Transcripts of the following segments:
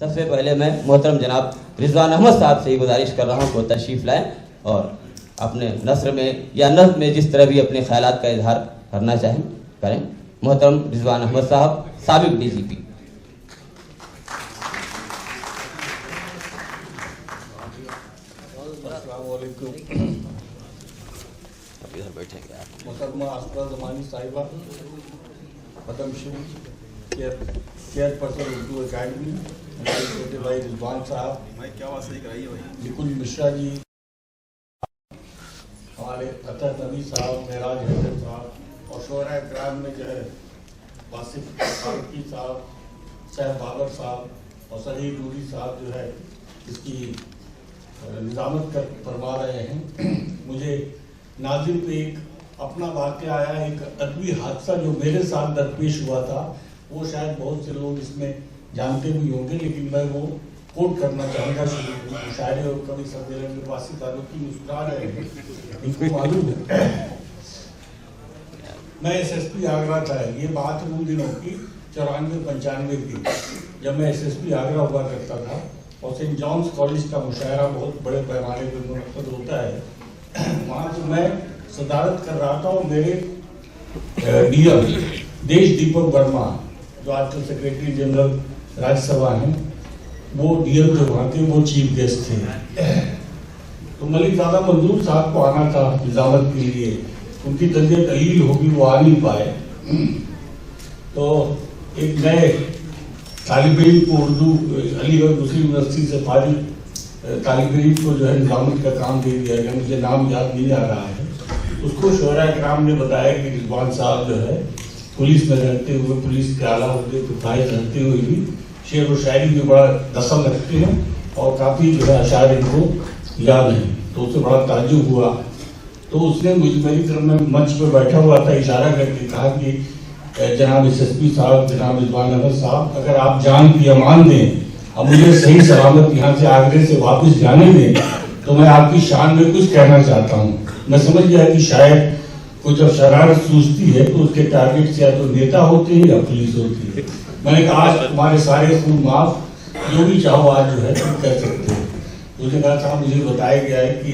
सबसे पहले मैं मोहतरम जनाब रिजवान अहमद साहब से ही गुजारिश कर रहा हूँ को तशरीफ़ लाएँ और अपने नस्र में या नज़्म में जिस तरह भी अपने ख्यालात का इजहार करना चाहें करें। मोहतरम रिजवान अहमद साहब, साबिक DGP। इधर बैठेंगे आप। मोहतरमा असरा ज़मानी साहिबा, पद्मश्री, चेयरपर्सन उर्दू अकेडमी, हमारे छोटे भाई रिजवान साहब, क्या बात सही कराइए भाई, निकुल मिश्रा जी, हमारे अतर नबी साहब, मेराज हैदर साहब और शोरा इकराम में जो है वासिफ फारूकी साहब, सैफ बाबर साहब और सलीम नूरी साहब जो है इसकी निज़ामत कर फरमा रहे हैं। मुझे नाज़िम पे एक अपना वाक़या आया, एक अदबी हादसा जो मेरे साथ दरपेश हुआ था, वो शायद बहुत से लोग इसमें जानते भी होंगे, लेकिन मैं वो कोट करना चाहूँगा। शायरी और कवि सम्मेलन में वासिफ फारूकी मुस्कुरा रहे हैं, इनको मालूम है। मैं SSP आगरा था, ये बात उन दिनों की 94-95 की, जब मैं SSP आगरा हुआ करता था और सेंट जॉन्स कॉलेज का मुशायरा बहुत बड़े पैमाने पर मुनक़्क़द होता है। वहाँ तो मैं सदारत कर रहा था और मेरे DM देश दीपक वर्मा जो आजकल सेक्रेटरी जनरल राज्यसभा हैं, वो DM जो वहाँ थे वो चीफ गेस्ट थे। तो मलिक ज़ादा मंजूर साहब को आना था निज़ामत के लिए, उनकी तबीयत अलील होगी, वो आ नहीं पाए। तो एक नए तालिब इल्म को उर्दू अलीगढ़ मुस्लिम यूनिवर्सिटी से फारिग तालिब इल्म को जो है निज़ामत का काम दे दिया गया, मुझे नाम याद नहीं आ रहा है। उसको शोरा इकराम ने बताया कि रिजवान साहब जो है पुलिस में रहते हुए, पुलिस के आला ओहदे पर फाइज रहते हुए भी शेर व शायरी में बड़ा दखल रखते हैं और काफ़ी जो है अशार इनको याद हैं। तो उसे बड़ा ताज्जुब हुआ। तो उसने मेरी तरफ में मंच पर बैठा हुआ था, इशारा करके कहा कि जनाब SSP साहब, जनाब रिजवान अहमद साहब, अगर आप जान की अमान दें और मुझे सही सलामत यहाँ से आगरे से वापस जाने दें तो मैं आपकी शान में कुछ कहना चाहता हूँ। मैं समझ गया कि शायद कुछ जब शरारत सूझती है तो उसके टारगेट से या तो नेता होते हैं या पुलिस होती है। मैंने कहा आज तुम्हारे सारे खून माफ, जो भी चाहो आज जो है तुम कर सकते हो। उसने कहा था मुझे बताया गया है कि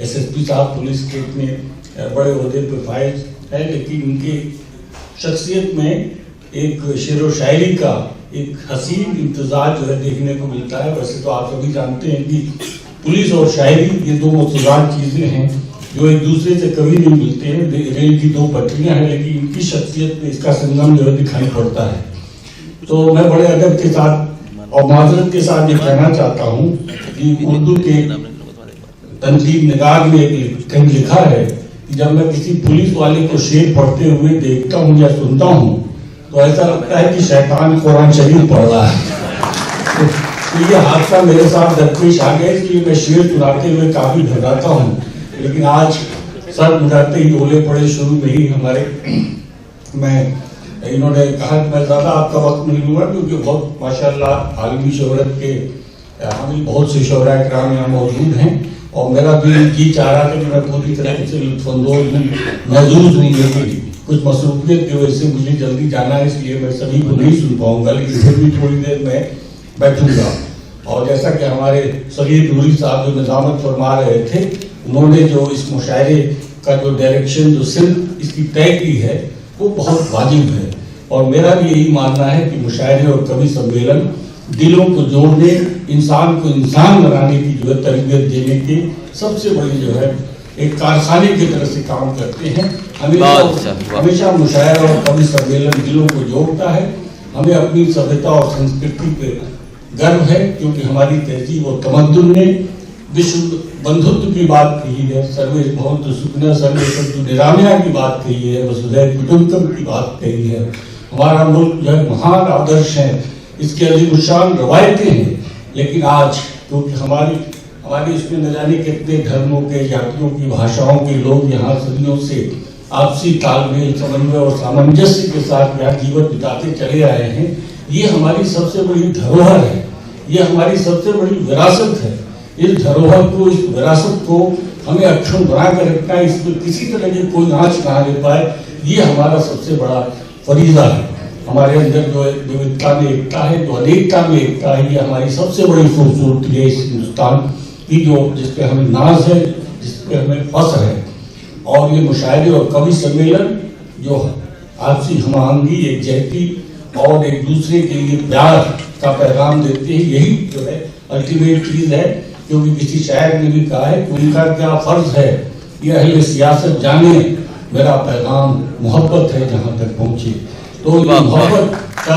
SSP साहब पुलिस के इतने बड़े ओहदे पर फाइज है, लेकिन उनके शख्सियत में एक शेर व शायरी का एक हसीन इम्तजाज जो है देखने को मिलता है। वैसे तो आप सभी जानते हैं कि पुलिस और शायरी ये दो मुतजाद चीज़ें हैं जो एक दूसरे से कभी नहीं मिलते हैं। रेल की दो पटरियां हैं, लेकिन इनकी शख्सियत में इसका संगम जो है दिखाई पड़ता है। तो मैं बड़े अदब के साथ और माजरत के साथ ये कहना चाहता हूँ कि उर्दू के तनकीद निगाह में एक कहीं लिखा है कि जब मैं किसी पुलिस वाले को शेर पढ़ते हुए देखता हूँ या सुनता हूँ तो ऐसा लगता है कि शैतान कुरान शरीफ पढ़ रहा है। तो ये हादसा मेरे साथ दरपेश आ गया, इसलिए मैं शेर सुनाते हुए काफी घबराता हूँ। लेकिन आज सर मुझाते ही ओले पड़े शुरू में ही हमारे, इन्होंने कहा कि मैं ज़्यादा आपका वक्त नहीं लूँगा क्योंकि बहुत माशाल्लाह आलमी शोहरत के हमें बहुत से शोहरा इकराम यहाँ मौजूद हैं और मेरा भी जी चाह रहा था कि मैं पूरी तरह से लुत्फ़अंदोज़ हूँ, महजूज हूँ, लेकिन कुछ मसरूफियत की वजह से मुझे जल्दी जाना है, इसलिए मैं सभी को नहीं सुन पाऊँगा, लेकिन फिर भी थोड़ी देर में बैठूँगा। और जैसा कि हमारे सलीम नूरी साहब जो निज़ामत फरमा रहे थे, उन्होंने जो इस मुशायरे का जो डायरेक्शन जो सिर्फ इसकी तय की है वो बहुत वाजिब है। और मेरा भी यही मानना है कि मुशायरे और कवि सम्मेलन दिलों को जोड़ने, इंसान को इंसान बनाने की जो है तरबियत देने के सबसे बड़ी जो है एक कारखाने की तरह से काम करते हैं। हमेशा मुशायरा और कवि सम्मेलन दिलों को जोड़ता है। हमें अपनी सभ्यता और संस्कृति पे गर्व है क्योंकि हमारी तहजीब और तमद्दुन ने विश्व बंधुत्व की बात कही है, सर्वे भवन्तु सुखिनः सर्वे सन्तु निरामया की बात कही है, वसुधैव कुटुम्बकम की बात कही है। हमारा मुल्क जो है महान आदर्श है, इसके अजीमुशान रवायतें हैं, लेकिन आज क्योंकि हमारी इसमें न जाने कितने धर्मों के, जातियों की, भाषाओं के लोग यहाँ सदियों से आपसी तालमेल, समन्वय और सामंजस्य के साथ यहाँ जीवन बिताते चले आए हैं। ये हमारी सबसे बड़ी धरोहर है, ये हमारी सबसे बड़ी विरासत है। इस धरोहर को, इस विरासत को हमें अक्षुण्ण बना कर रखना है, इसमें किसी तरह की कोई आँच ना ले पाए, ये हमारा सबसे बड़ा फरीजा है। हमारे अंदर जो विविधता में एकता है, जो अनेकता में एकता है, ये हमारी सबसे बड़ी खूबसूरती है इस हिंदुस्तान की, जो जिसपे हमें नाज है, जिसपे हमें फख्र है। और ये मुशायरे और कवि सम्मेलन जो आपसी हमाहंगी, एकजुटती और एक दूसरे के लिए प्यार का पैगाम देते हैं, यही जो है अल्टीमेट चीज है। क्योंकि किसी शायर ने भी कहा है कि उनका क्या फर्ज है, ये अहले सियासत जाने, मेरा पैगाम मोहब्बत है जहाँ तक पहुँचे। तो ये मोहब्बत का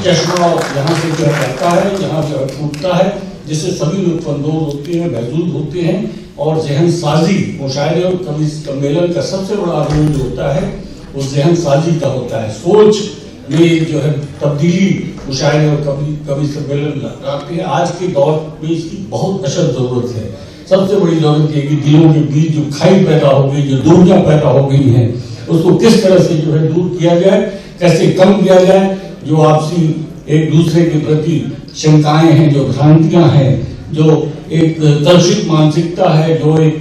चश्मा यहाँ से जो रहता है, यहाँ से फूटता है, जिससे सभी लोग अंदोज होते हैं, महजूद होते हैं। और जहन साजी, मुशायरे और कवि सम्मेलन का सबसे बड़ा रोल जो होता है वो जहन साजी का होता है। सोच में जो है तब्दीली मुशायरे और कवि सम्मेलन लाते हैं। आज के दौर में इसकी बहुत अशद जरूरत है। सबसे बड़ी जरूरत है कि दिलों के बीच जो खाई पैदा हो गई, जो दूरियां पैदा हो गई हैं, उसको किस तरह से जो है दूर किया जाए, कैसे कम किया जाए। जो आपसी एक दूसरे के प्रति शंकाएं हैं, जो भ्रांतियां हैं, जो एक कलुषित मानसिकता है, जो एक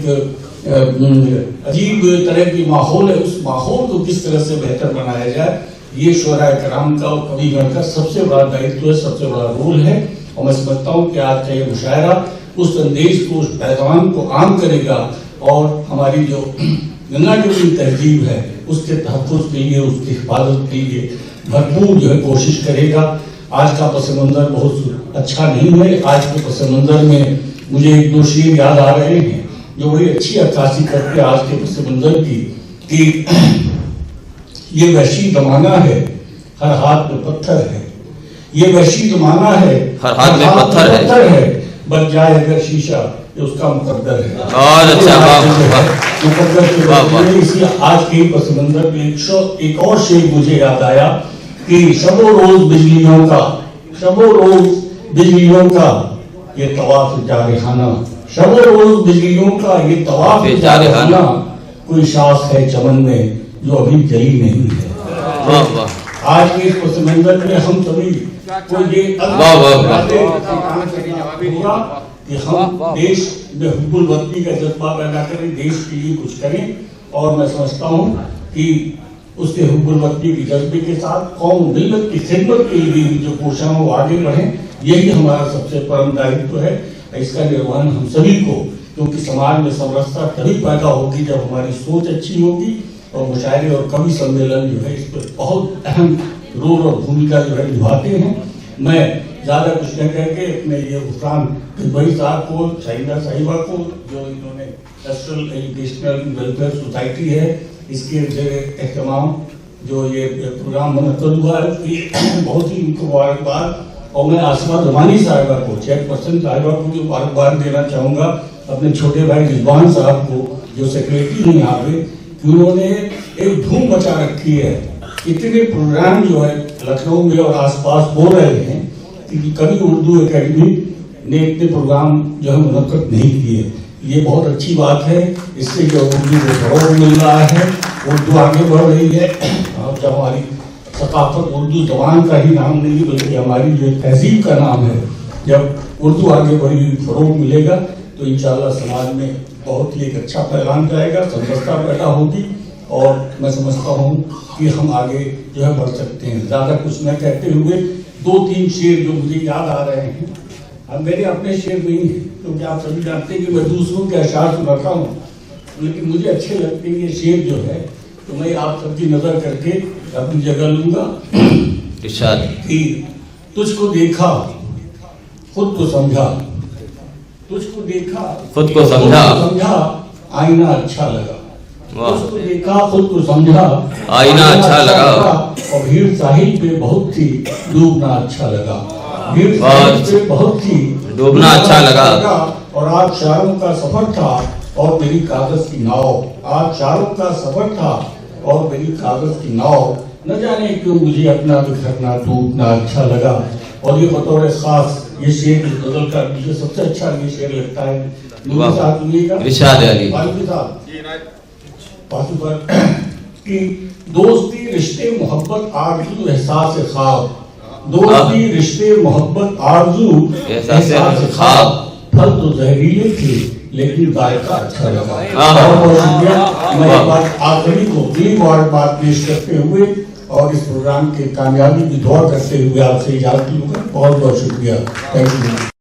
अजीब तरह की माहौल है, उस माहौल को किस तरह से बेहतर बनाया जाए, ये शुअरा कराम का और कविगण का सबसे बड़ा दायित्व है, सबसे बड़ा रोल है। और मैं समझता हूँ कि आज का ये मुशायरा उस संदेश को, उस पैगाम को आम करेगा और हमारी जो गंगा जमुनी तहजीब है उसके तहफ़्फ़ुज़ के लिए, उसकी हिफाजत के लिए भरपूर जो है कोशिश करेगा। आज का पस मंज़र बहुत अच्छा नहीं है। आज के पस मंज़र में मुझे एक दो शेर याद आ रहे हैं जो बड़ी अच्छी अक्कासी करते हैं आज के पस मंज़र की, कि ये वहशी ज़माना है, हर हाथ में पत्थर है। ये वहशी ज़माना है, हर हाथ में पत्थर है, बन जाए अगर शीशा, ये उसका मुकद्दर है। और अच्छा, मुकद्दर। इसलिए आज के पस मंज़र में एक और शेर मुझे याद आया कि शबो रोज बिजलियों का, शबो रोज बिजलियों का ये तवाफ जारिहाना, शबो रोज बिजलियों का ये तवाफ जारिहाना, कोई शाख है चमन में जो अभी जली नहीं है। आज के इस पस मंज़र में हम सभी को ये होगा कि हम देश में हुब्बुल वतनी का जज्बा पैदा करें, देश के लिए कुछ करें। और मैं समझता हूँ कि उसके हुब्बुल वतनी के जज्बे के साथ कौम मिल्लत की खिदमत के लिए जो कोशिश वो आगे बढ़ें, यही हमारा सबसे परम दायित्व है। इसका निर्वहन हम सभी को, क्योंकि समाज में समरसता तभी पैदा होगी जब हमारी सोच अच्छी होगी। और मुशायरे और कवि सम्मेलन जो है इस पर बहुत अहम रोल और भूमिका जो है निभाते हैं। मैं ज़्यादा कुछ न करके अपने ये गुफरान भाई साहब को, शाहिदा साहिबा को, जो इन्होंने नेशनल एजुकेशनल वेलफेयर सोसाइटी है इसके एहतमाम जो ये प्रोग्राम मुनक्कद हुआ है, बहुत ही उनको मुबारकबाद। और मैं आसमा ज़मानी साहिबा को, चेयरपर्सन साहिबा को भी मुबारकबाद देना चाहूँगा, अपने छोटे भाई रिजवान साहब को जो सेक्रेटरी हैं यहाँ पे, कि उन्होंने एक धूम मचा रखी है। इतने प्रोग्राम जो है लखनऊ में और आसपास हो रहे हैं कि कभी उर्दू एकेडमी ने इतने प्रोग्राम जो है मुनक्कद नहीं किए। ये बहुत अच्छी बात है। इससे जो उर्दू को फरोग मिल रहा है, उर्दू आगे बढ़ रही है। और जब हमारी सकाफत उर्दू जबान का ही नाम नहीं बल्कि हमारी जो तहजीब का नाम है, जब उर्दू आगे बढ़ी फरोग मिलेगा तो इंशाअल्लाह समाज में बहुत ही एक अच्छा पैगाम जाएगा, समरसता पैदा होगी। और मैं समझता हूँ कि हम आगे जो है बढ़ सकते हैं। ज़्यादा कुछ न कहते हुए दो तीन शेर जो मुझे याद आ रहे हैं, अब मेरे अपने शेर नहीं हैं क्योंकि आप सभी जानते हैं कि मैं दूसरों के अशार सुनाता हूँ, लेकिन मुझे अच्छे लगते हैं ये शेर जो है, तो मैं आप सबकी नज़र करके अपनी जगह लूँगा। कि तुझको देखा खुद को समझा, तुझको देखा खुद को समझा, आईना अच्छा लगा। तुझको देखा खुद को समझा, आईना अच्छा लगा। और भीड़ साहिल पे बहुत थी, डूबना अच्छा लगा। भीड़ साहिल पे बहुत थी, डूबना अच्छा लगा। और आज शारों का सफर था और मेरी कागज की नाव, आज शारों का सफर था और मेरी कागज की नाव, न जाने क्यों मुझे अपना बिखरना टूटना अच्छा लगा। और ये बतौर खास ये शेर गजल का मुझे सबसे अच्छा ये शेर लगता है। इरशाद अली कि दोस्ती रिश्ते मोहब्बत आरज़ू एहसास ख्वाब, दोस्ती रिश्ते मोहब्बत आरज़ू एहसास ख्वाब, फल तो जहरीले थे लेकिन जायका अच्छा लगा। बहुत बहुत शुक्रिया। मैं एक बात आखिरी को एक और बात पेश करते हुए और इस प्रोग्राम के कामयाबी की दुआ करते हुए आपसे इजाजत लूंगा। बहुत बहुत शुक्रिया। Thank you.